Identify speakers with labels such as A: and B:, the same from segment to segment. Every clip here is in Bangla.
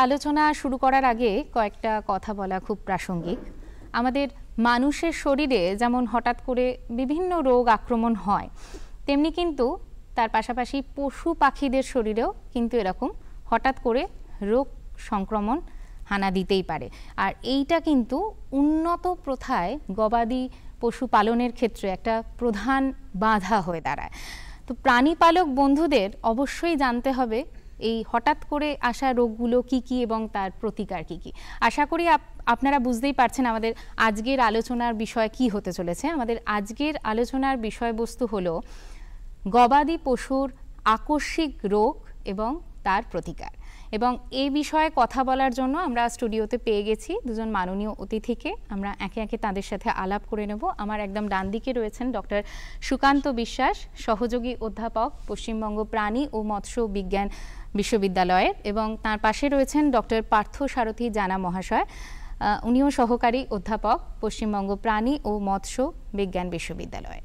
A: আলোচনা শুরু করার আগে কয়েকটা কথা বলা খুব প্রাসঙ্গিক। আমাদের মানুষের শরীরে যেমন হঠাৎ করে বিভিন্ন রোগ আক্রমণ হয়, তেমনি কিন্তু তার পাশাপাশি পশু পাখিদের শরীরেও কিন্তু এরকম হঠাৎ করে রোগ সংক্রমণ হানা দিতেই পারে। আর এইটা কিন্তু উন্নত প্রথায় গবাদি পশু পালনের ক্ষেত্রে একটা প্রধান বাধা হয়ে দাঁড়ায়। তো প্রাণীপালক বন্ধুদের অবশ্যই জানতে হবে এই হঠাৎ করে আসা রোগগুলো কি কি এবং তার প্রতিকার কি কি। আশা করি আপনারা বুঝতেই পারছেন আমাদের আজকের আলোচনার বিষয় কি হতে চলেছে। আমাদের আজকের আলোচনার বিষয়বস্তু হলো গবাদি পশুর আকস্মিক রোগ এবং তার প্রতিকার। এবং এই বিষয়ে কথা বলার জন্য আমরা স্টুডিওতে পেয়ে গেছি দুজন মাননীয় অতিথিকে। আমরা একে একে তাদের সাথে আলাপ করে নেব। আমার একদম ডান দিকে রয়েছেন ডক্টর সুকান্ত বিশ্বাস, সহযোগী অধ্যাপক, পশ্চিমবঙ্গ প্রাণী ও মৎস্য বিজ্ঞান বিশ্ববিদ্যালয়ের, এবং তার পাশে রয়েছেন ডক্টর পার্থ সারথী জানা মহাশয়, উনিও সহকারী অধ্যাপক, পশ্চিমবঙ্গ প্রাণী ও মৎস্য বিজ্ঞান বিশ্ববিদ্যালয়।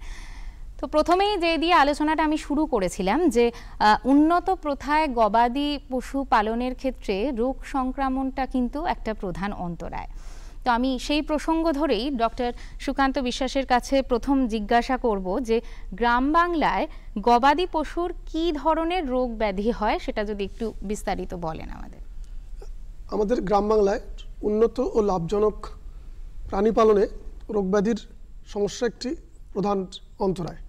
A: তো প্রথমেই যে দিয়ে আলোচনাটা আমি শুরু করেছিলাম যে উন্নত প্রথায় গবাদি পশু পালনের ক্ষেত্রে রোগ সংক্রমণটা কিন্তু একটা প্রধান অন্তরায়। তো আমি সেই প্রসঙ্গ ধরেই ডক্টর সুকান্ত বিশ্বাসের কাছে প্রথম জিজ্ঞাসা করব যে গ্রাম বাংলায় গবাদি পশুর কি ধরনের রোগ ব্যাধি হয় সেটা যদি একটু বিস্তারিত বলেন আমাদের।
B: আমাদের গ্রাম বাংলায় উন্নত ও লাভজনক প্রাণী পালনে রোগ ব্যাধির সমস্যা একটি প্রধান অন্তরায়,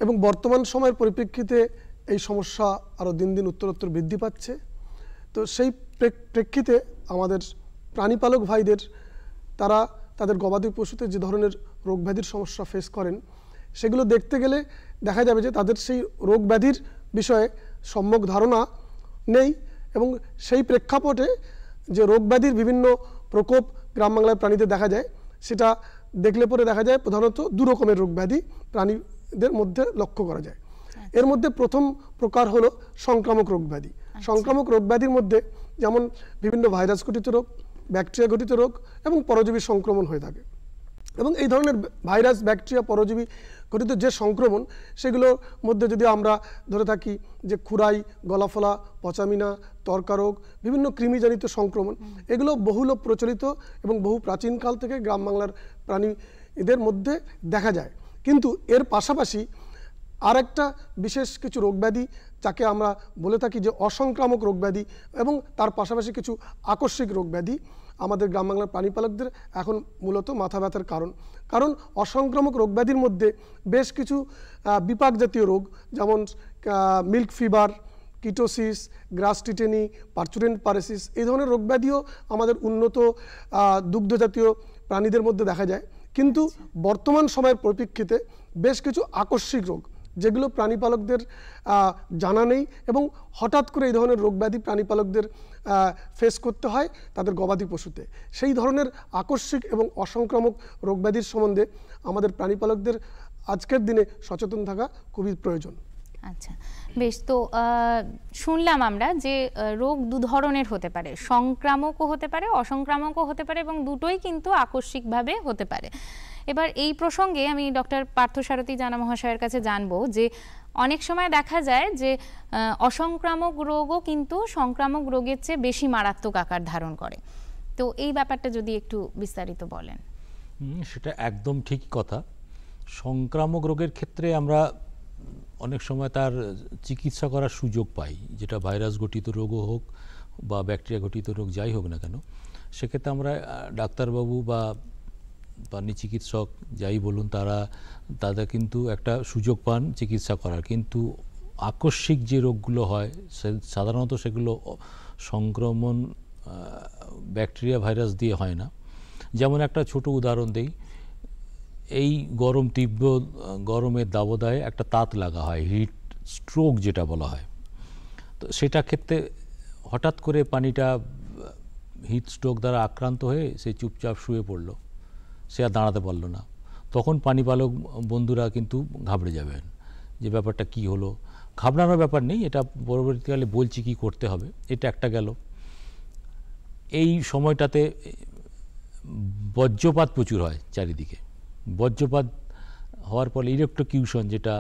B: এবং বর্তমান সময়ের পরিপ্রেক্ষিতে এই সমস্যা আরও দিন দিন উত্তরোত্তর বৃদ্ধি পাচ্ছে। তো সেই প্রেক্ষিতে আমাদের প্রাণীপালক ভাইদের তারা তাদের গবাদি পশুতে যে ধরনের রোগ ব্যাধির সমস্যা ফেস করেন সেগুলো দেখতে গেলে দেখা যাবে যে তাদের সেই রোগ ব্যাধির বিষয়ে সম্যক ধারণা নেই, এবং সেই প্রেক্ষাপটে যে রোগ ব্যাধির বিভিন্ন প্রকোপ গ্রাম বাংলার প্রাণীতে দেখা যায় সেটা দেখলে পরে দেখা যায় প্রধানত দু রকমের রোগ ব্যাধি প্রাণীদের মধ্যে লক্ষ্য করা যায়। এর মধ্যে প্রথম প্রকার হলো সংক্রামক রোগ ব্যাধি। সংক্রামক রোগ ব্যাধির মধ্যে যেমন বিভিন্ন ভাইরাস ঘটিত রোগ, ব্যাকটেরিয়া ঘটিত রোগ এবং পরজীবী সংক্রমণ হয়ে থাকে। এবং এই ধরনের ভাইরাস, ব্যাকটেরিয়া, পরজীবী ঘটিত যে সংক্রমণ সেগুলোর মধ্যে যদি আমরা ধরে থাকি যে খুরাই, গলাফলা, পচামিনা, তর্কারোগ, বিভিন্ন কৃমিজনিত সংক্রমণ, এগুলো বহুল প্রচলিত এবং বহু প্রাচীনকাল থেকে গ্রাম বাংলার প্রাণীদের মধ্যে দেখা যায়। কিন্তু এর পাশাপাশি আর একটা বিশেষ কিছু রোগব্যাধি যাকে আমরা বলে থাকি যে অসংক্রামক রোগব্যাধি, এবং তার পাশাপাশি কিছু আকস্মিক রোগব্যাধি আমাদের গ্রাম বাংলার প্রাণীপালকদের এখন মূলত মাথা ব্যথার কারণ অসংক্রামক রোগব্যাধির মধ্যে বেশ কিছু বিপাক জাতীয় রোগ, যেমন মিল্ক ফিভার, কিটোসিস, গ্রাস টিটেনি, পার্চুরেন্ট প্যারাসিস, এই ধরনের রোগব্যাধিও আমাদের উন্নত দুগ্ধজাতীয় প্রাণীদের মধ্যে দেখা যায়। কিন্তু বর্তমান সময়ের পরিপ্রেক্ষিতে বেশ কিছু আকস্মিক রোগ যেগুলো প্রাণীপালকদের জানা নেই, এবং হঠাৎ করে এই ধরনের রোগব্যাধি প্রাণীপালকদের ফেস করতে হয় তাদের গবাদি পশুতে। সেই ধরনের আকস্মিক এবং অসংক্রামক রোগব্যাধির সম্বন্ধে আমাদের প্রাণীপালকদের আজকের দিনে সচেতন থাকা খুবই প্রয়োজন।
A: আচ্ছা, বেশ। তো শুনলাম আমরা যে রোগ দু ধরনের হতে পারে, সংক্রামকও হতে পারে, অসংক্রামকও হতে পারে, এবং দুটোই কিন্তু আকস্মিকভাবে হতে পারে। এবার এই প্রসঙ্গে আমি ডক্টর পার্থ সারথী জানা মহাশয়ের কাছে জানবো যে অনেক সময় দেখা যায় যে অসংক্রামক রোগও কিন্তু সংক্রামক রোগের চেয়ে বেশি মারাত্মক আকার ধারণ করে। তো এই ব্যাপারটা যদি একটু বিস্তারিত বলেন।
C: সেটা একদম ঠিক কথা। সংক্রামক রোগের ক্ষেত্রে আমরা অনেক সময় তার চিকিৎসা করার সুযোগ পাই, যেটা ভাইরাস ঘটিত রোগও হোক বা ব্যাকটেরিয়া ঘটিত রোগ যাই হোক না কেন, সেক্ষেত্রে আমরা ডাক্তারবাবু বা প্রাণী চিকিৎসক যাই বলুন তাদের কিন্তু একটা সুযোগ পান চিকিৎসা করার। কিন্তু আকস্মিক যে রোগগুলো হয় সাধারণত সেগুলো সংক্রমণ ব্যাকটেরিয়া ভাইরাস দিয়ে হয় না। যেমন একটা ছোট উদাহরণ দেই, এই তীব্র গরমের দাবদাহে একটা তাত লাগা হয়, হিট স্ট্রোক যেটা বলা হয়। তো সেটা ক্ষেত্রে হঠাৎ করে পানিটা হিট স্ট্রোক দ্বারা আক্রান্ত হয়ে সে চুপচাপ শুয়ে পড়লো, সে আর দাঁড়াতে পারলো না। তখন প্রাণীপালক বন্ধুরা কিন্তু ঘাবড়ে যাবেন যে ব্যাপারটা কি হলো। ঘাবড়ানোর ব্যাপার নেই, এটা পরবর্তীকালে বলছি কি করতে হবে। এটা একটা গেল। এই সময়টাতে বজ্রপাত প্রচুর হয় চারিদিকে। বজ্রপাত হওয়ার ফলে ইলেকট্রোকিউশন, যেটা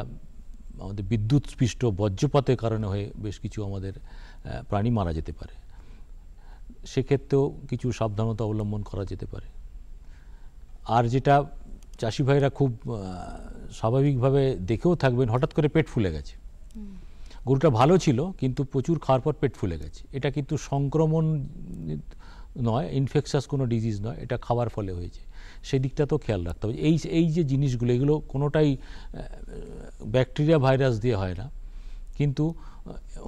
C: আমাদের বিদ্যুৎস্পৃষ্ট বজ্রপাতের কারণে হয়ে বেশ কিছু আমাদের প্রাণী মারা যেতে পারে। সেক্ষেত্রেও কিছু সাবধানতা অবলম্বন করা যেতে পারে। আর যেটা চাষি ভাইরা খুব স্বাভাবিকভাবে দেখেও থাকবেন, হঠাৎ করে পেট ফুলে গেছে, গরুটা ভালো ছিল কিন্তু প্রচুর খাওয়ার পর পেট ফুলে গেছে, এটা কিন্তু সংক্রমণ নয়, ইনফেকশাস কোনো ডিজিজ নয়, এটা খাওয়ার ফলে হয়েছে, সেই দিকটা তো খেয়াল রাখতে হবে। এই যে জিনিসগুলো, এগুলো কোনোটাই ব্যাকটেরিয়া ভাইরাস দিয়ে হয় না, কিন্তু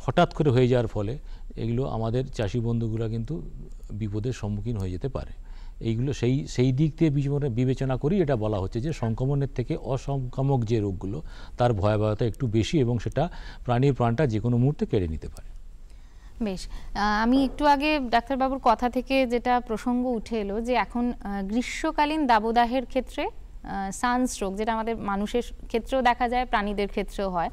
C: হঠাৎ করে হয়ে যাওয়ার ফলে এগুলো আমাদের চাষি বন্ধুগুলো কিন্তু বিপদের সম্মুখীন হয়ে যেতে পারে। এইগুলো সেই দিক দিয়ে বিবেচনা করি এটা বলা হচ্ছে যে সংক্রমণের থেকে অসংক্রামক যে রোগগুলো তার ভয়াবহতা একটু বেশি এবং সেটা প্রাণীর প্রাণটা যে কোনো মুহূর্তে কেড়ে নিতে পারে।
A: বেশ, আমি একটু আগে ডাক্তারবাবুর কথা থেকে যেটা প্রসঙ্গ উঠে এলো যে এখন গ্রীষ্মকালীন দাবদাহের ক্ষেত্রে সানস্ট্রোক, যেটা আমাদের মানুষের ক্ষেত্রেও দেখা যায়, প্রাণীদের ক্ষেত্রেও হয়,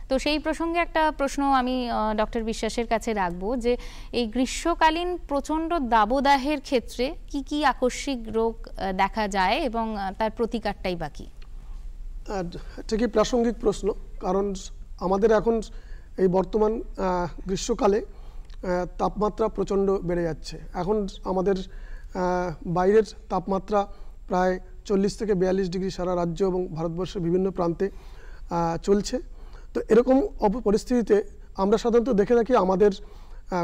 A: তো সেই প্রসঙ্গে একটা প্রশ্ন আমি ডক্টর বিশ্বাসের কাছে রাখবো যে এই গ্রীষ্মকালীন প্রচণ্ড দাবদাহের ক্ষেত্রে কি কি আকস্মিক রোগ দেখা যায় এবং তার প্রতিকারটাই বাকি?
B: ঠিকই প্রাসঙ্গিক প্রশ্ন, কারণ আমাদের এখন এই বর্তমান গ্রীষ্মকালে তাপমাত্রা প্রচণ্ড বেড়ে যাচ্ছে। এখন আমাদের বাইরের তাপমাত্রা প্রায় 40 থেকে 42 ডিগ্রি সারা রাজ্য এবং ভারতবর্ষের বিভিন্ন প্রান্তে চলছে। তো এরকম পরিস্থিতিতে আমরা সাধারণত দেখে থাকি আমাদের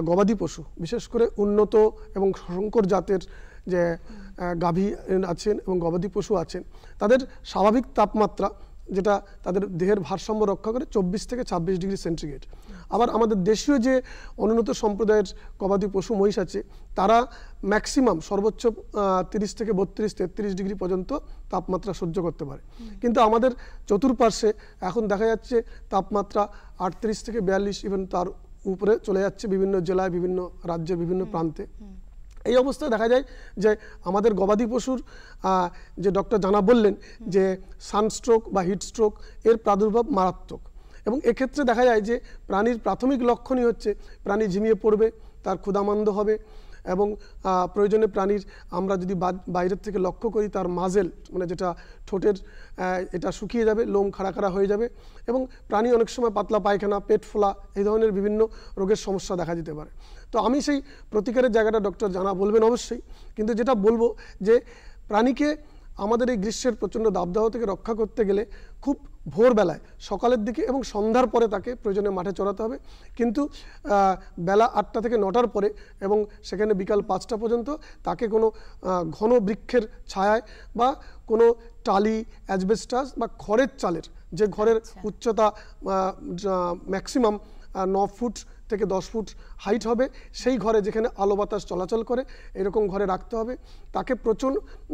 B: গবাদি পশু, বিশেষ করে উন্নত এবং সংকর জাতের যে গাভী আছেন এবং গবাদি পশু আছেন, তাদের স্বাভাবিক তাপমাত্রা যেটা তাদের দেহের ভারসাম্য রক্ষা করে 24 থেকে 26 ডিগ্রি সেন্টিগ্রেড। আবার আমাদের দেশীয় যে অনুন্নত সম্প্রদায়ের গবাদি পশু মহিষ আছে, তারা ম্যাক্সিমাম সর্বোচ্চ 30 থেকে 32-33 ডিগ্রি পর্যন্ত তাপমাত্রা সহ্য করতে পারে। কিন্তু আমাদের চতুর্পার্শ্বে এখন দেখা যাচ্ছে তাপমাত্রা 38 থেকে 42, ইভেন তার উপরে চলে যাচ্ছে বিভিন্ন জেলায়, বিভিন্ন রাজ্যের বিভিন্ন প্রান্তে। এই অবস্থায় দেখা যায় যে আমাদের গবাদি পশুর যে ডক্টর জানা বললেন যে সানস্ট্রোক বা হিটস্ট্রোক এর প্রাদুর্ভাব মারাত্মক, এবং এক্ষেত্রে দেখা যায় যে প্রাণীর প্রাথমিক লক্ষণই হচ্ছে প্রাণী ঝিমিয়ে পড়বে, তার ক্ষুধামন্দ হবে, এবং প্রয়োজনে প্রাণীর আমরা যদি বাইরের থেকে লক্ষ্য করি তার মাজেল মানে যেটা ঠোঁটের এটা শুকিয়ে যাবে, লোম খাড়া খাড়া হয়ে যাবে, এবং প্রাণী অনেক সময় পাতলা পায়খানা, পেট ফোলা, এই ধরনের বিভিন্ন রোগের সমস্যা দেখা যেতে পারে। তো আমি সেই প্রতিকারের জায়গাটা ডক্টর জানা বলবেন অবশ্যই, কিন্তু যেটা বলবো যে প্রাণীকে আমাদের এই গ্রীষ্মের প্রচণ্ড দাবদাহ থেকে রক্ষা করতে গেলে খুব ভোরবেলায়, সকালের দিকে এবং সন্ধ্যার পরে তাকে প্রয়োজনে মাঠে চড়াতে হবে, কিন্তু বেলা 8টা থেকে 9টার পরে এবং সেখানে বিকাল 5টা পর্যন্ত তাকে কোনো ঘন বৃক্ষের ছায়ায় বা কোনো টালি, অ্যাসবেস্টাস বা খড়ের চালের, যে ঘরের উচ্চতা ম্যাক্সিমাম 9 ফুট থেকে 10 ফুট হাইট হবে, সেই ঘরে যেখানে আলো বাতাস চলাচল করে এরকম ঘরে রাখতে হবে। তাকে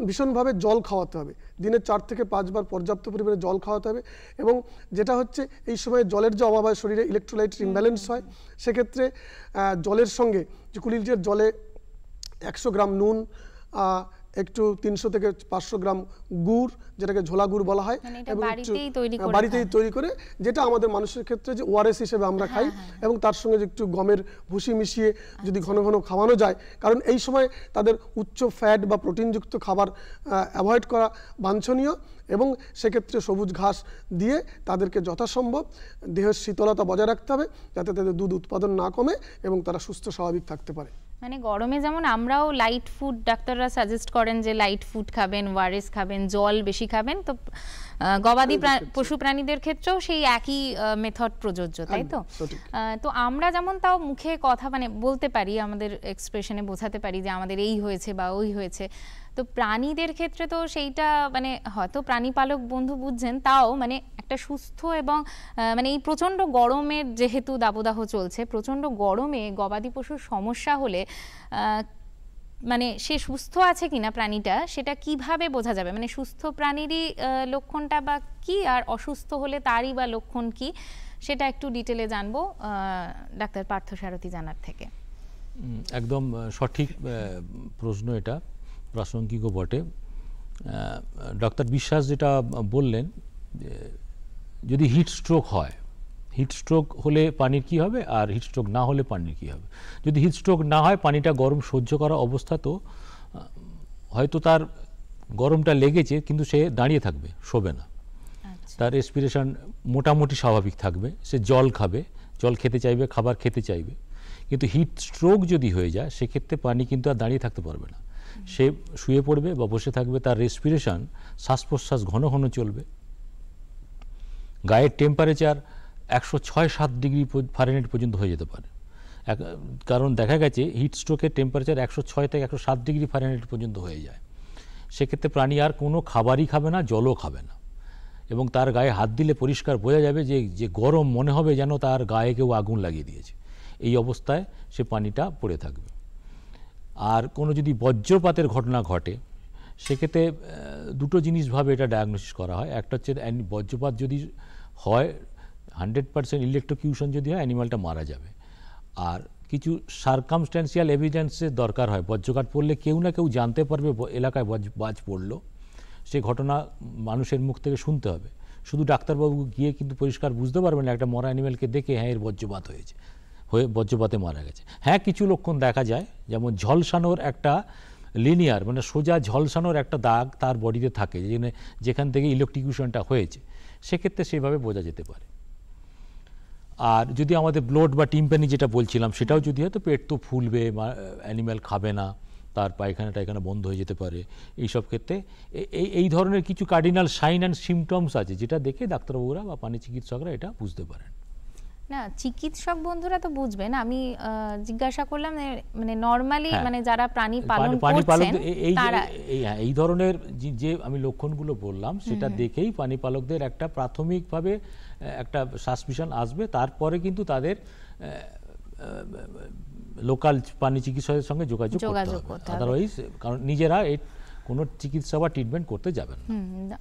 B: ভীষণভাবে জল খাওয়াতে হবে, দিনে 4 থেকে 5 বার পর্যাপ্ত পরিমাণে জল খাওয়াতে হবে। এবং যেটা হচ্ছে এই সময় জলের যে অভাব হয়, শরীরে ইলেকট্রোলাইট ইমব্যালেন্স হয়, সেক্ষেত্রে জলের সঙ্গে যে 20 লিটার জলে 100 গ্রাম নুন, একটু 300 থেকে 500 গ্রাম গুড়, যেটাকে ঝোলা গুড় বলা হয়, এবং বাড়িতেই তৈরি করে, যেটা আমাদের মানুষের ক্ষেত্রে যে ওআরএস হিসেবে আমরা খাই, এবং তার সঙ্গে একটু গমের ভুসি মিশিয়ে যদি ঘন ঘন খাওয়ানো যায়, কারণ এই সময় তাদের উচ্চ ফ্যাট বা প্রোটিনযুক্ত খাবার অ্যাভয়েড করা বাঞ্ছনীয়, এবং সেক্ষেত্রে সবুজ ঘাস দিয়ে তাদেরকে যথাসম্ভব দেহের শীতলতা বজায় রাখতে হবে, যাতে তাদের দুধ উৎপাদন না কমে এবং তারা সুস্থ স্বাভাবিক থাকতে পারে।
A: মানে গরমে যেমন আমরাও লাইট ফুড, ডাক্তাররা সাজেস্ট করেন যে লাইট ফুড খাবেন, ওআরএস খাবেন, জল বেশি খাবেন, তো গবাদি পশু প্রাণীদের ক্ষেত্রেও সেই একই মেথড প্রযোজ্য, তাই তো? তো আমরা যেমন তাও মুখে কথা মানে বলতে পারি, আমাদের এক্সপ্রেশনে বোঝাতে পারি যে আমাদের এই হয়েছে বা ওই হয়েছে, তো প্রাণীদের ক্ষেত্রে তো সেইটা মানে হয়তো প্রাণীপালক বন্ধু বুঝছেন, তাও মানে একটা সুস্থ এবং মানে এই প্রচণ্ড গরমের যেহেতু দাবদাহ চলছে, প্রচণ্ড গরমে গবাদি পশুর সমস্যা হলে মানে সে সুস্থ আছে কিনা প্রাণীটা, সেটা কিভাবে বোঝা যাবে? মানে সুস্থ প্রাণীরই লক্ষণটা বা কি, আর অসুস্থ হলে তারই বা লক্ষণ কি, সেটা একটু ডিটেলে জানবো ডাক্তার পার্থসারথী জানার থেকে।
C: একদম সঠিক প্রশ্ন, এটা প্রাসঙ্গিকও বটে। ডক্টর বিশ্বাস যেটা বললেন, যদি হিট স্ট্রোক হয়, হিট স্ট্রোক হলে পানির কী হবে, আর হিট স্ট্রোক না হলে পানির কী হবে। যদি হিট স্ট্রোক না হয়, পানিটা গরম সহ্য করা অবস্থা, তো হয়তো তার গরমটা লেগেছে কিন্তু সে দাঁড়িয়ে থাকবে, শোবে না, তার রেসপিরেশন মোটামুটি স্বাভাবিক থাকবে, সে জল খাবে, জল খেতে চাইবে, খাবার খেতে চাইবে, কিন্তু হিট স্ট্রোক যদি হয়ে যায় সেক্ষেত্রে প্রাণী কিন্তু আর দাঁড়িয়ে থাকতে পারবে না, সে শুয়ে পড়বে বা বসে থাকবে, তার রেসপিরেশন শ্বাস প্রশ্বাস ঘন ঘন চলবে, গায়ের টেম্পারেচার 106-107 ডিগ্রি ফারেনহাইট পর্যন্ত হয়ে যেতে পারে। কারণ দেখা গেছে হিট স্ট্রোকের টেম্পারেচার 106 থেকে 107 ডিগ্রি ফারেনহাইট পর্যন্ত হয়ে যায়। সেক্ষেত্রে প্রাণী আর কোনো খাবারই খাবে না, জলও খাবে না, এবং তার গায়ে হাত দিলে পরিষ্কার বোঝা যাবে যে গরম, মনে হবে যেন তার গায়ে কেউ আগুন লাগিয়ে দিয়েছে। এই অবস্থায় সে প্রাণীটা পড়ে থাকবে। আর কোনো যদি বজ্রপাতের ঘটনা ঘটে সেক্ষেত্রে দুটো জিনিসভাবে এটা ডায়াগনোসিস করা হয়। একটা হচ্ছে বজ্রপাত যদি হয় 100% ইলেকট্রোকিউশন যদি হয়, অ্যানিমালটা মারা যাবে। আর কিছু সার্কামস্ট্যান্সিয়াল এভিডেন্সের দরকার হয়। বজ্রপাত পড়লে কেউ না কেউ জানতে পারবে এলাকায় বাজ পড়লো, সেই ঘটনা মানুষের মুখ থেকে শুনতে হবে। শুধু ডাক্তারবাবু গিয়ে কিন্তু পরিষ্কার বুঝতে পারবেন না একটা মরা অ্যানিমেলকে দেখে হ্যাঁ এর বজ্রপাত হয়েছে, বজ্রপাতে মারা গেছে। হ্যাঁ, কিছু লক্ষণ দেখা যায়, যেমন ঝলসানোর একটা লিনিয়ার মানে সোজা ঝলসানোর একটা দাগ তার বডিতে থাকে, যেখান থেকে ইলেকট্রিকিউশনটা হয়েছে, সেক্ষেত্রে সেভাবে বোঝা যেতে পারে। আর যদি আমাদের ব্লোড বা টিম্পানি যেটা বলছিলাম সেটাও যদি হয়, তো পেট তো ফুলবে, অ্যানিম্যাল খাবে না, তার পায়খানা টায়খানা বন্ধ হয়ে যেতে পারে। এইসব ক্ষেত্রে এই ধরনের কিছু কার্ডিনাল সাইন অ্যান্ড সিমটমস আছে যেটা দেখে ডাক্তারবাবুরা বা প্রাণী চিকিৎসকরা এটা বুঝতে পারেন।
A: না, চিকিৎসক বন্ধুরা তো বুঝবেন, আমি জিজ্ঞাসা করলাম মানে নরমালি মানে যারা প্রাণী পালন করছেন তারা
C: এই ধরনের যে আমি লক্ষণগুলো বললাম সেটা দেখেই প্রাণী পালকদের একটা প্রাথমিকভাবে একটা সাসপিশন আসবে। তারপরে কিন্তু তাদের লোকাল প্রাণী চিকিৎসকের সঙ্গে যোগাযোগ করতে হবে, আদারওয়াইজ কারণ নিজেরা এই কোনো চিকিৎসা বা ট্রিটমেন্ট করতে যাবেন না।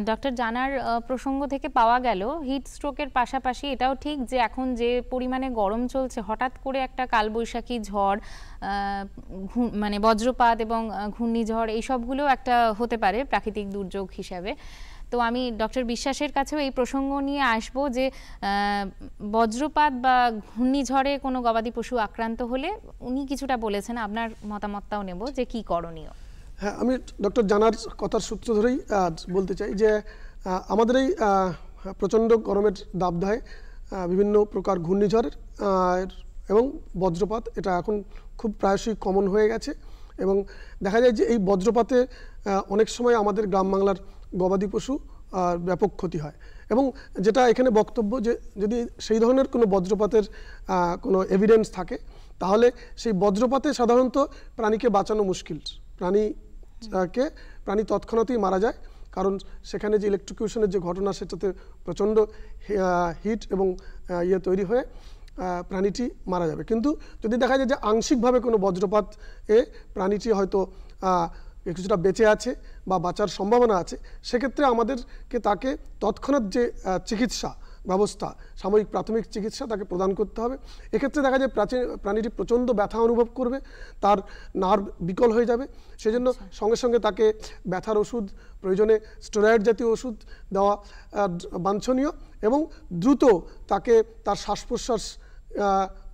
A: ডক্টর, জানার প্রসঙ্গ থেকে পাওয়া গেল হিট স্ট্রোকের পাশাপাশি এটাও ঠিক যে এখন যে পরিমাণে গরম চলছে, হঠাৎ করে একটা কালবৈশাখী ঝড়, মানে বজ্রপাত এবং ঘূর্ণিঝড়, এই সবগুলো একটা হতে পারে প্রাকৃতিক দুর্যোগ হিসাবে। তো আমি ডক্টর বিশ্বাসের কাছেও এই প্রসঙ্গ নিয়ে আসব যে বজ্রপাত বা ঘূর্ণিঝড়ে কোনো গবাদি পশু আক্রান্ত হলে উনি কিছুটা বলেছেন, আপনার মতামতটাও নেব যে কি করণীয়।
B: হ্যাঁ, আমি ডক্টর জানার কথার সূত্র ধরেই বলতে চাই যে আমাদের এই প্রচণ্ড গরমের দাবদাহে বিভিন্ন প্রকার ঘূর্ণিঝড়ের এবং বজ্রপাত এটা এখন খুব প্রায়শই কমন হয়ে গেছে, এবং দেখা যায় যে এই বজ্রপাতে অনেক সময় আমাদের গ্রাম বাংলার গবাদি পশু ব্যাপক ক্ষতি হয়। এবং যেটা এখানে বক্তব্য যে যদি সেই ধরনের কোনো বজ্রপাতের কোনো এভিডেন্স থাকে তাহলে সেই বজ্রপাতে সাধারণত প্রাণীকে বাঁচানো মুশকিল, প্রাণী তৎক্ষণাৎই মারা যায়, কারণ সেখানে যে ইলেকট্রিকিউশনের যে ঘটনা সেটাতে প্রচণ্ড হিট এবং তৈরি হয়ে প্রাণীটি মারা যাবে। কিন্তু যদি দেখা যায় যে আংশিকভাবে কোনো বজ্রপাত প্রাণীটি হয়তো কিছুটা বেঁচে আছে বা বাঁচার সম্ভাবনা আছে, সেক্ষেত্রে আমাদেরকে তাকে তৎক্ষণাৎ যে চিকিৎসা ব্যবস্থা, সাময়িক প্রাথমিক চিকিৎসা তাকে প্রদান করতে হবে। এক্ষেত্রে দেখা যায় প্রাণীটি প্রচণ্ড ব্যথা অনুভব করবে, তার নার্ভ বিকল হয়ে যাবে, সেজন্য সঙ্গে সঙ্গে তাকে ব্যথার ওষুধ, প্রয়োজনে স্টেরয়েড জাতীয় ওষুধ দেওয়া বাঞ্ছনীয়, এবং দ্রুত তাকে তার শ্বাস প্রশ্বাস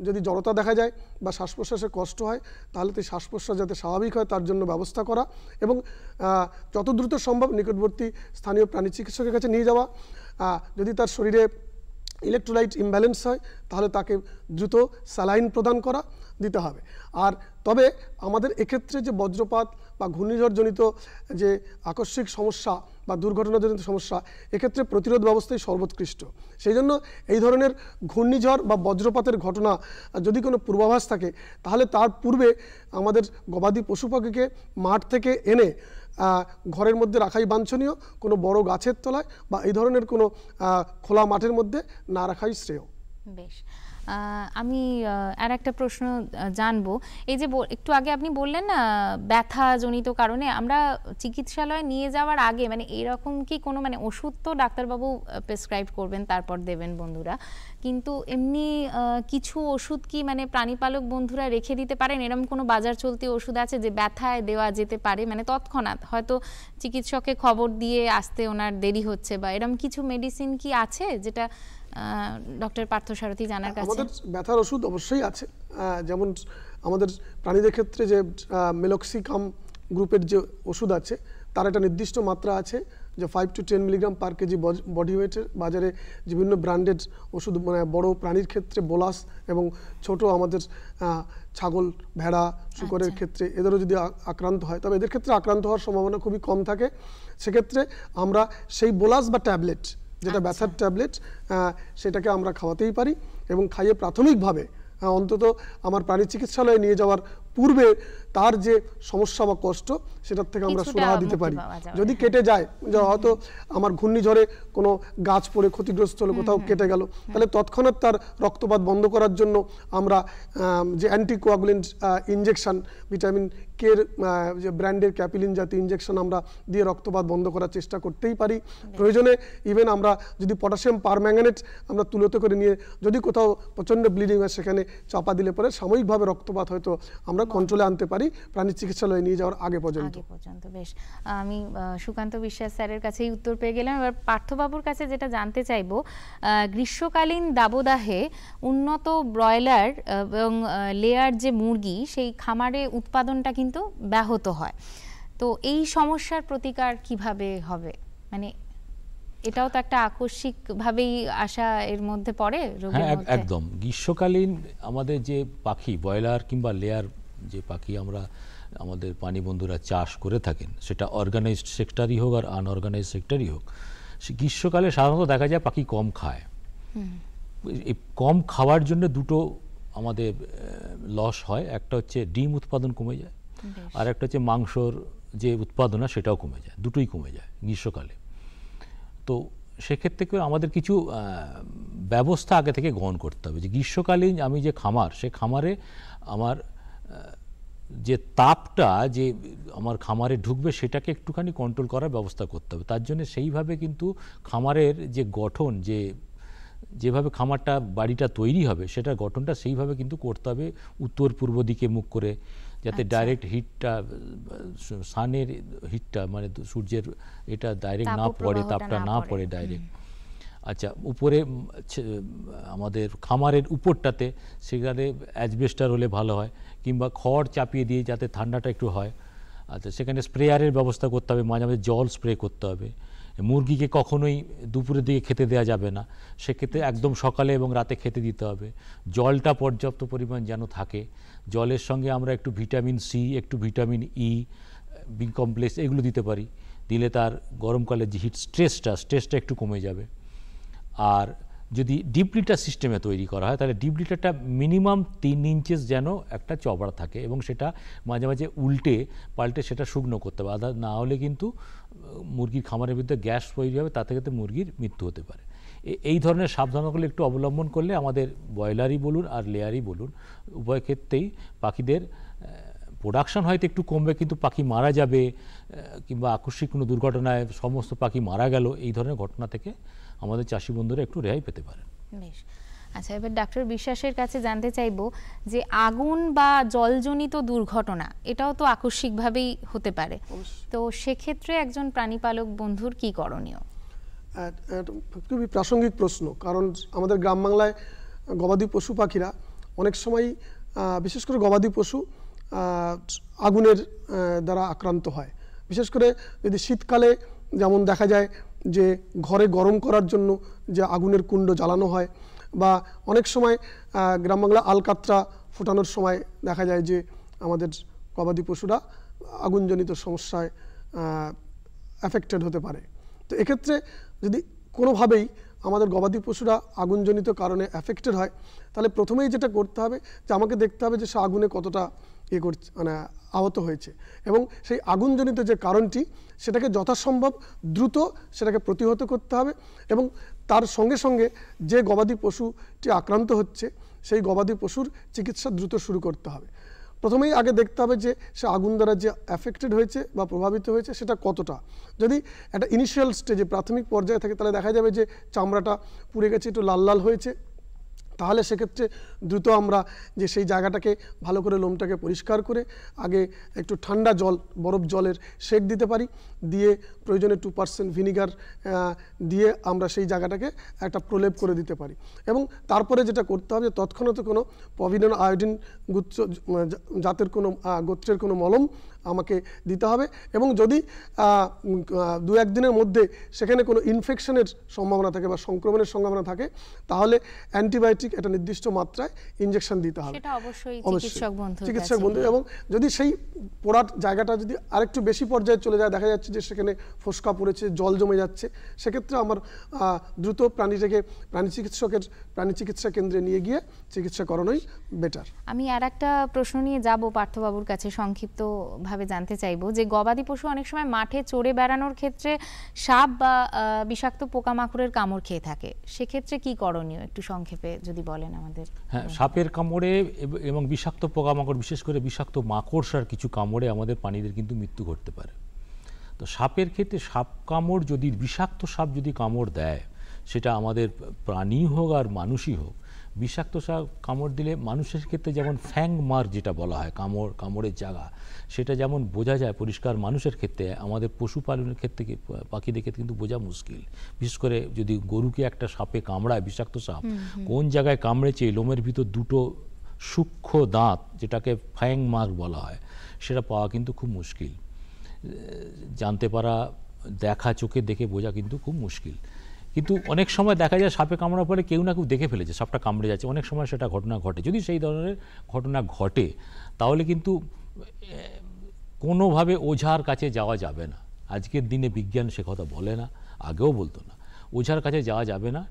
B: যদি জড়তা দেখা যায় বা শ্বাস প্রশ্বাসে কষ্ট হয় তাহলে তো শ্বাস প্রশ্বাস যাতে স্বাভাবিক হয় তার জন্য ব্যবস্থা করা, এবং যত দ্রুত সম্ভব নিকটবর্তী স্থানীয় প্রাণী চিকিৎসকের কাছে নিয়ে যাওয়া। যদি তার শরীরে ইলেকট্রোলাইট ইমব্যালেন্স হয় তাহলে তাকে দ্রুত স্যালাইন প্রদান করা দিতে হবে। আর তবে আমাদের এক্ষেত্রে যে বজ্রপাত বা ঘূর্ণিঝড়জনিত যে আকস্মিক সমস্যা বা দুর্ঘটনাজনিত সমস্যা, এক্ষেত্রে প্রতিরোধ ব্যবস্থাই সর্বোৎকৃষ্ট। সেই জন্য এই ধরনের ঘূর্ণিঝড় বা বজ্রপাতের ঘটনা যদি কোনো পূর্বাভাস থাকে তাহলে তার পূর্বে আমাদের গবাদি পশু পাখিকে মাঠ থেকে এনে ঘরের মধ্যে রাখাই বাঞ্ছনীয়, কোনো বড় গাছের তলায় বা এই ধরনের কোনো খোলা মাঠের মধ্যে না রাখাই শ্রেয়।
A: বেশ, আমি আর একটা প্রশ্ন জানবো। এই যে একটু আগে আপনি বললেন না ব্যথাজনিত কারণে আমরা চিকিৎসালয়ে নিয়ে যাওয়ার আগে মানে এরকম কি কোনো মানে ওষুধ তো ডাক্তারবাবু প্রেসক্রাইব করবেন তারপর দেবেন বন্ধুরা, কিন্তু এমনি কিছু ওষুধ কি মানে প্রাণীপালক বন্ধুরা রেখে দিতে পারেন? এরকম কোনো বাজার চলতি ওষুধ আছে যে ব্যথায় দেওয়া যেতে পারে, মানে তৎক্ষণাৎ হয়তো চিকিৎসককে খবর দিয়ে আসতে ওনার দেরি হচ্ছে, বা এরকম কিছু মেডিসিন কি আছে যেটা ডক্টর পার্থসারথী জানার কাছে?
B: আমাদের ব্যথার ওষুধ অবশ্যই আছে, যেমন আমাদের প্রাণীদের ক্ষেত্রে যে মেলক্সিকাম গ্রুপের যে ওষুধ আছে তার একটা নির্দিষ্ট মাত্রা আছে যে 5 to 10 milligram per KG body ওয়েটের বাজারে বিভিন্ন ব্র্যান্ডেড ওষুধ, মানে বড় প্রাণীর ক্ষেত্রে বোলাস এবং ছোট আমাদের ছাগল, ভেড়া, শূকরের ক্ষেত্রে এদেরও যদি আক্রান্ত হয়, তবে এদের ক্ষেত্রে আক্রান্ত হওয়ার সম্ভাবনা খুবই কম থাকে। সেক্ষেত্রে আমরা সেই বোলাস বা ট্যাবলেট, যেটা ব্যথার ট্যাবলেট, সেটাকে আমরা খাওয়াতেই পারি এবং খাইয়ে প্রাথমিকভাবে অন্তত আমার প্রাণী চিকিৎসালয়ে নিয়ে যাওয়ার পূর্বে তার যে সমস্যা বা কষ্ট সেটার থেকে আমরা সুরাহা দিতে পারি। যদি কেটে যায়, হয়তো আমার ঘূর্ণিঝড়ে কোনো গাছ পড়ে ক্ষতিগ্রস্ত হলো, কোথাও কেটে গেল, তাহলে তৎক্ষণাৎ তার রক্তপাত বন্ধ করার জন্য আমরা যে অ্যান্টিকোয়াগুলেন্ট ইনজেকশন, ভিটামিন কের যে ব্র্যান্ডের ক্যাপিলিন জাতীয় ইনজেকশন আমরা দিয়ে রক্তপাত বন্ধ করার চেষ্টা করতেই পারি। প্রয়োজনে ইভেন আমরা যদি পটাশিয়াম পারম্যাঙ্গানেট আমরা তুলোতে করে নিয়ে যদি কোথাও প্রচণ্ড ব্লিডিং হয় সেখানে চাপা দিলে পরে সাময়িকভাবে রক্তপাত হয়তো আমরা কন্ট্রোলে আনতে পারি প্রাণী চিকিৎসালয়ে নিয়ে যাওয়ার আগে পর্যন্ত।
A: বেশ, আমি সুকান্ত বিশ্বাস স্যারের কাছেই উত্তর পেয়ে গেলাম। এবার পার্থবাবুর কাছে যেটা জানতে চাইবো, গ্রীষ্মকালীন দাবদাহে উন্নত ব্রয়লার এবং লেয়ার যে মুরগি, সেই খামারে উৎপাদনটা কিন্তু ব্যাহত হয়। তো এই সমস্যার প্রতিকার কিভাবে হবে? মানে এটাও তো একটা আকস্মিক ভাবেই আসা এর মধ্যে পড়ে রোগের মধ্যে।
C: একদম। গ্রীষ্মকালীন আমাদের যে পাখি, ব্রয়লার কিংবা লেয়ার যে পাখি আমরা আমাদের পানি বন্ধুরা চাষ করে থাকেন, সেটা অর্গানাইজড সেক্টরই হোক আর আনঅর্গানাইজড সেক্টরই হোক, গ্রীষ্মকালে সাধারণত দেখা যায় পাখি কম খায়। এই কম খাওয়ার জন্য দুটো আমাদের লস হয়। একটা হচ্ছে ডিম উৎপাদন কমে যায়, আর একটা হচ্ছে মাংসর যে উৎপাদন সেটাও কমে যায়, দুটোই কমে যায় গ্রীষ্মকালে। তো সেক্ষেত্রে আমাদের কিছু ব্যবস্থা আগে থেকে গ্রহণ করতে হবে। যে গ্রীষ্মকালীন আমি যে খামার, সে খামারে আমার যে তাপটা যে আমার খামারে ঢুকবে সেটাকে একটুখানি কন্ট্রোল করার ব্যবস্থা করতে হবে। তার জন্য সেইভাবে কিন্তু খামারের যে গঠন, যেভাবে খামারটা বাড়িটা তৈরি হবে সেটার গঠনটা সেইভাবে কিন্তু করতে হবে, উত্তর পূর্ব দিকে মুখ করে, যাতে ডাইরেক্ট হিটটা, সানের হিটটা মানে সূর্যের এটা ডাইরেক্ট না পড়ে, তাপটা না পড়ে ডাইরেক্ট। আচ্ছা, উপরে আমাদের খামারের উপরটাতে সেখানে অ্যাজবেস্টার হলে ভালো হয়, কিংবা খড় চাপিয়ে দিয়ে যাতে ঠান্ডাটা একটু হয়। আচ্ছা, সেখানে স্প্রেয়ারের ব্যবস্থা করতে হবে, মাঝে মাঝে জল স্প্রে করতে হবে। মুরগিকে কখনোই দুপুরের দিকে খেতে দেওয়া যাবে না, সেক্ষেত্রে একদম সকালে এবং রাতে খেতে দিতে হবে। জলটা পর্যাপ্ত পরিমাণ যেন থাকে। জলের সঙ্গে আমরা একটু ভিটামিন সি, একটু ভিটামিন ই, বি কমপ্লেক্স এগুলো দিতে পারি। দিলে তার গরমকালে যে হিট স্ট্রেসটা একটু কমে যাবে। আর যদি ডিপ লিটার সিস্টেমে তৈরি করা হয়, তাহলে ডিপ লিটারটা মিনিমাম 3 ইঞ্চেস যেন একটা চওড়া থাকে, এবং সেটা মাঝে মাঝে উল্টে পাল্টে সেটা শুকনো করতে হবে। না হলে কিন্তু মুরগির খামারের ভিতরে গ্যাস তৈরি হবে, তাতে ক্ষেত্রে মুরগির মৃত্যু হতে পারে। এই ধরনের সাবধানতাগুলো একটু অবলম্বন করলে আমাদের ব্রয়লারই বলুন আর লেয়ারই বলুন, উভয় ক্ষেত্রেই পাখিদের প্রোডাকশন হয়তো একটু কমবে, কিন্তু পাখি মারা যাবে কিংবা আকস্মিক কোনো দুর্ঘটনায় সমস্ত পাখি মারা গেল, এই ধরনের ঘটনা থেকে আমাদের চাষি বন্ধুরা একটু রেহাই পেতে পারেন।
A: বেশ, আচ্ছা, এবার ডাক্তার বিশ্বাসের কাছে জানতে চাইবো যে আগুন বা জলজনিত দুর্ঘটনা এটাও তো আকস্মিকভাবেই হতে পারে, তো সেক্ষেত্রে একজন প্রাণীপালক বন্ধুর কি করণীয়?
B: খুবই প্রাসঙ্গিক প্রশ্ন, কারণ আমাদের গ্রাম বাংলায় গবাদি পশু পাখিরা অনেক সময়, বিশেষ করে গবাদি পশু আগুনের দ্বারা আক্রান্ত হয়। বিশেষ করে যদি শীতকালে যেমন দেখা যায় যে ঘরে গরম করার জন্য যে আগুনের কুণ্ড জ্বালানো হয়, বা অনেক সময় গ্রাম বাংলা আলকাতরা ফোটানোর সময় দেখা যায় যে আমাদের গবাদি পশুরা আগুনজনিত সমস্যায় অ্যাফেক্টেড হতে পারে। তো এক্ষেত্রে যদি কোনোভাবেই আমাদের গবাদি পশুরা আগুনজনিত কারণে অ্যাফেক্টেড হয়, তাহলে প্রথমেই যেটা করতে হবে যে আমাকে দেখতে হবে যে সে আগুনে কতটা করছে, মানে আহত হয়েছে, এবং সেই আগুনজনিত যে কারণটি সেটাকে যথাসম্ভব দ্রুত সেটাকে প্রতিহত করতে হবে, এবং তার সঙ্গে সঙ্গে যে গবাদি পশুটি আক্রান্ত হচ্ছে সেই গবাদি পশুর চিকিৎসা দ্রুত শুরু করতে হবে। প্রথমেই আগে দেখতে হবে যে সে আগুন দ্বারা যে অ্যাফেক্টেড হয়েছে বা প্রভাবিত হয়েছে সেটা কতটা। যদি একটা ইনিশিয়াল স্টেজে প্রাথমিক পর্যায়ে থাকে, তাহলে দেখা যাবে যে চামড়াটা পুড়ে গেছে, একটু লাল লাল হয়েছে, তাহলে সেক্ষেত্রে দ্রুত আমরা যে সেই জায়গাটাকে ভালো করে লোমটাকে পরিষ্কার করে আগে একটু ঠান্ডা জল, বরফ জলের সেক দিতে পারি, দিয়ে প্রয়োজনে 2% ভিনিগার দিয়ে আমরা সেই জায়গাটাকে একটা প্রলেপ করে দিতে পারি। এবং তারপরে যেটা করতে হবে, তৎক্ষণাৎ কোনো পভিডন আয়োডিন জাতের কোনো গোত্রের কোনো মলম আমাকে দিতে হবে। এবং যদি 2-1 দিনের মধ্যে সেখানে কোনো ইনফেকশনের সম্ভাবনা থাকে বা সংক্রমণের সম্ভাবনা থাকে, তাহলে অ্যান্টিবায়োটিক একটা নির্দিষ্ট মাত্রায় ইনজেকশন দিতে হবে।
A: সেটা অবশ্যই চিকিৎসক বন্ধু।
B: এবং যদি সেই পোড়ার জায়গাটা যদি আরেকটু বেশি পর্যায়ে চলে যায়, দেখা যাচ্ছে যে সেখানে ফোসকা পড়েছে, জল জমে যাচ্ছে, সেক্ষেত্রে আমার দ্রুত প্রাণীটাকে প্রাণী চিকিৎসা কেন্দ্রে নিয়ে গিয়ে চিকিৎসা করানোই বেটার।
A: আমি আর একটা প্রশ্ন নিয়ে যাব পার্থবাবুর কাছে, সংক্ষিপ্ত ভাবে জানতে চাইবো যে গবাদি পশু অনেক সময় মাঠে চড়ে বেড়ানোর ক্ষেত্রে সাপ বা বিষাক্ত পোকামাকড়ের কামড় খেয়ে থাকে, সেক্ষেত্রে কি করণীয় একটু সংক্ষেপে যদি বলেন আমাদের।
C: হ্যাঁ, সাপের কামড়ে এবং বিষাক্ত পোকামাকড়, বিশেষ করে বিষাক্ত মাকড়সার কিছু কামড়ে আমাদের প্রাণীদের কিন্তু মৃত্যু ঘটতে পারে। তো সাপের ক্ষেত্রে সাপ কামড় যদি, বিষাক্ত সাপ যদি কামড় দেয়, সেটা আমাদের প্রাণী হোক আর মানুষই হোক, বিষাক্ত সাপ কামড় দিলে মানুষের ক্ষেত্রে যেমন ফ্যাং মার্ক যেটা বলা হয়, কামড়ের জায়গা, সেটা যেমন বোঝা যায় পরিষ্কার, মানুষের ক্ষেত্রে আমাদের পশুপালনের ক্ষেত্রে পাখিদের ক্ষেত্রে কিন্তু বোঝা মুশকিল। বিশেষ করে যদি গরুকে একটা সাপে কামড়ায়, বিষাক্ত সাপ কোন জায়গায় কামড়েছে, লোমের ভিতর দুটো সূক্ষ্ম দাঁত, যেটাকে ফ্যাং মার্ক বলা হয়, সেটা পাওয়া কিন্তু খুব মুশকিল। জানতে পারা, দেখা, চোখে দেখে বোঝা কিন্তু খুব মুশকিল। কিন্তু অনেক সময় দেখা যায় সাপে কামড়ার পরে কেউ না কেউ দেখে ফেলেছে সাপটা কামড়ে যাচ্ছে, অনেক সময় সেটা ঘটনা ঘটে। যদি সেই ধরনের ঘটনা ঘটে, তাহলে কিন্তু কোনোভাবে ওঝার কাছে যাওয়া যাবে না। আজকের দিনে বিজ্ঞান সে কথা বলে না, আগেও বলতো না। ওঝার কাছে যাওয়া যাবে না,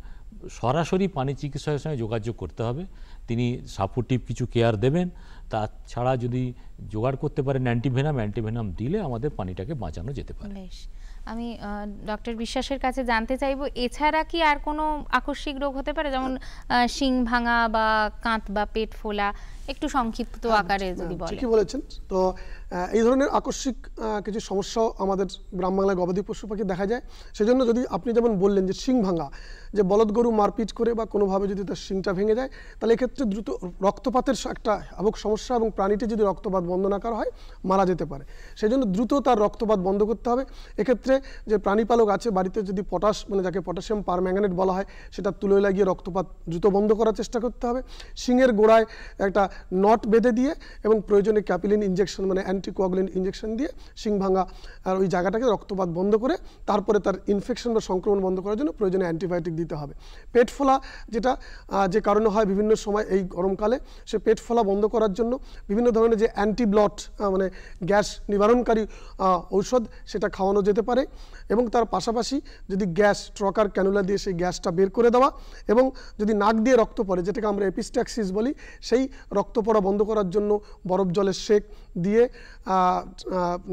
C: সরাসরি প্রাণী চিকিৎসকের সঙ্গে যোগাযোগ করতে হবে। তিনি সাপোর্টিভ কিছু কেয়ার দেবেন। তাছাড়া যদি জোগাড় করতে পারেন অ্যান্টিভেনাম দিলে আমাদের প্রাণীটাকে বাঁচানো যেতে পারে।
A: আমি ডক্টর বিশ্বাসের কাছে জানতে চাইবো, এছাড়া কি আর কোনো আকস্মিক রোগ হতে পারে, যেমন শিং ভাঙা বা কাঁত বা পেট ফোলা, একটু সংক্ষিপ্ত আকারে যদি বলেন।
B: ঠিকই বলেছেন। তো এই ধরনের আকস্মিক কিছু সমস্যাও আমাদের গ্রাম বাংলায় গবাদি পশু পাখি দেখা যায়। সেজন্য যদি আপনি যেমন বললেন যে শিং ভাঙা, যে বলদ গরু মারপিট করে বা কোনোভাবে যদি তার শিংটা ভেঙে যায়, তাহলে এক্ষেত্রে দ্রুত রক্তপাতের একটা আবক সমস্যা, এবং প্রাণীটি যদি রক্তপাত বন্ধ না করা হয় মারা যেতে পারে। সেই জন্য দ্রুত তার রক্তপাত বন্ধ করতে হবে। এক্ষেত্রে যে প্রাণীপালক আছে বাড়িতে, যদি পটাশ, মানে যাকে পটাশিয়াম পারম্যাঙ্গানেট বলা হয়, সেটা তুলোয় লাগিয়ে রক্তপাত দ্রুত বন্ধ করার চেষ্টা করতে হবে। শিংয়ের গোড়ায় একটা নট বেঁধে দিয়ে এবং প্রয়োজনে ক্যাপিলিন ইঞ্জেকশন, মানে অ্যান্টিকোয়াগুলেন্ট ইঞ্জেকশন দিয়ে শিং ভাঙা আর ওই জায়গাটাকে রক্তপাত বন্ধ করে তারপরে তার ইনফেকশন বা সংক্রমণ বন্ধ করার জন্য প্রয়োজনে অ্যান্টিবায়োটিক দিতে হবে। পেট ফোলা যেটা যে কারণে হয় বিভিন্ন সময় এই গরমকালে, সে পেট ফোলা বন্ধ করার জন্য বিভিন্ন ধরনের যে অ্যান্টিব্লট, মানে গ্যাস নিবারণকারী ঔষধ, সেটা খাওয়ানো যেতে পারে। এবং তার পাশাপাশি যদি গ্যাস ট্রকার ক্যানুলা দিয়ে সেই গ্যাসটা বের করে দেওয়া, এবং যদি নাক দিয়ে রক্ত পড়ে, যেটাকে আমরা এপিস্ট্যাক্সিস বলি, সেই রক্ত পড়া বন্ধ করার জন্য বরফ জলের সেক দিয়ে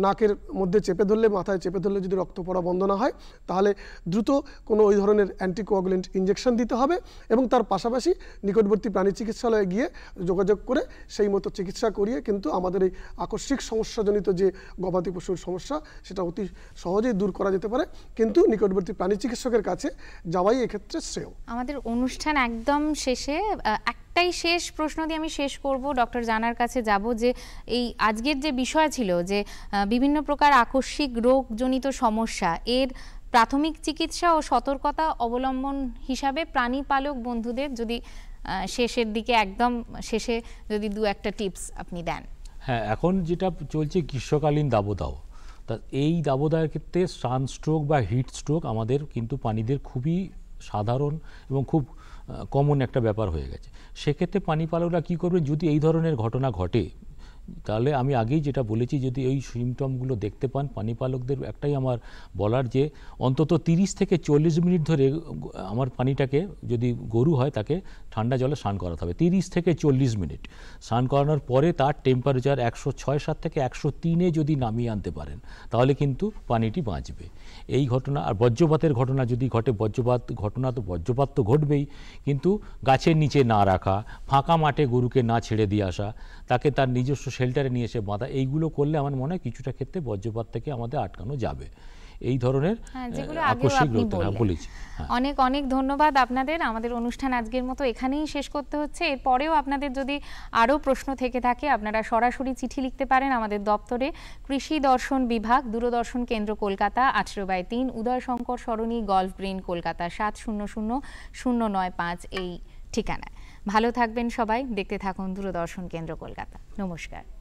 B: নাকের মধ্যে চেপে ধরলে, মাথায় চেপে ধরলে যদি রক্ত পড়া বন্ধ না হয়, তাহলে দ্রুত কোনো ওই ধরনের অ্যান্টিকোয়াগুলেন্ট ইঞ্জেকশন দিতে হবে। এবং তার পাশাপাশি নিকটবর্তী প্রাণী চিকিৎসালয়ে গিয়ে যোগাযোগ করে সেই মতো চিকিৎসা করিয়ে কিন্তু আমাদের এই আকস্মিক সমস্যাজনিত যে গবাদি পশুর সমস্যা, সেটা অতি সহজেই দূর করা যেতে পারে। কিন্তু নিকটবর্তী প্রাণী চিকিৎসকের কাছে যাওয়াই এক্ষেত্রে শ্রেয়।
A: আমাদের অনুষ্ঠান একদম শেষে একটাই শেষ প্রশ্ন দিয়ে আমি শেষ করব, ডক্টর জানার কাছে যাব যে এই আজকের যে বিষয় ছিল যে বিভিন্ন প্রকার আকস্মিক রোগজনিত সমস্যা, এর প্রাথমিক চিকিৎসা ও সতর্কতা অবলম্বন হিসাবে প্রাণী পালক বন্ধুদের যদি শেষের দিকে, একদম শেষে যদি 2-1টা টিপস আপনি দেন।
C: হ্যাঁ, এখন যেটা চলছে গ্রীষ্মকালীন দাবদাহ, তা এই দাবদাহের ক্ষেত্রে সানস্ট্রোক বা হিট স্ট্রোক আমাদের কিন্তু প্রাণীদের খুবই সাধারণ এবং খুব কমন একটা ব্যাপার হয়ে গেছে। সেক্ষেত্রে প্রাণী পালকরা কী করবেন, যদি এই ধরনের ঘটনা ঘটে, তাহলে আমি আগেই যেটা বলেছি, যদি এই সিমটমগুলো দেখতে পান, প্রাণী পালকদের একটাই আমার বলার যে অন্তত 30 থেকে 40 মিনিট ধরে আমার প্রাণীটাকে, যদি গরু হয় তাকে ঠান্ডা জলে স্নান করাতে হবে। 30 থেকে 40 মিনিট স্নান করানোর পরে তার টেম্পারেচার 106-107 থেকে 103-এ যদি নামিয়ে আনতে পারেন, তাহলে কিন্তু প্রাণীটি বাঁচবে। এই ঘটনা, আর বজ্রপাতের ঘটনা যদি ঘটে, বজ্রপাত তো ঘটবেই, কিন্তু গাছের নিচে না রাখা, ফাঁকা মাঠে গরুকে না ছেড়ে দিয়ে আসা, তাকে তার নিজস্ব শেল্টারে নিয়ে এসে বাঁধা, এইগুলো করলে আমার মনে হয় কিছুটা ক্ষেত্রে বজ্রপাত থেকে আমাদের আটকানো যাবে। এই ধরনের
A: যেগুলো আগেও
C: আকস্মিক
A: আপনি
C: রোগ
A: বললেন।
C: বলেছি।
A: অনেক অনেক ধন্যবাদ আপনাদের। আমাদের অনুষ্ঠান আজকের মতো এখানেই শেষ করতে হচ্ছে। এরপরেও আপনাদের যদি আরও প্রশ্ন থেকে থাকে আপনারা সরাসরি চিঠি লিখতে পারেন আমাদের দপ্তরে, কৃষি দর্শন বিভাগ, দূরদর্শন কেন্দ্র, কলকাতা, 18/3, উদয়শঙ্কর সরণি, গল্ফ গ্রিন, কলকাতা 700095 এই ঠিকানায়। ভালো থাকবেন সবাই, দেখতে থাকুন দূরদর্শন কেন্দ্র কলকাতা। নমস্কার।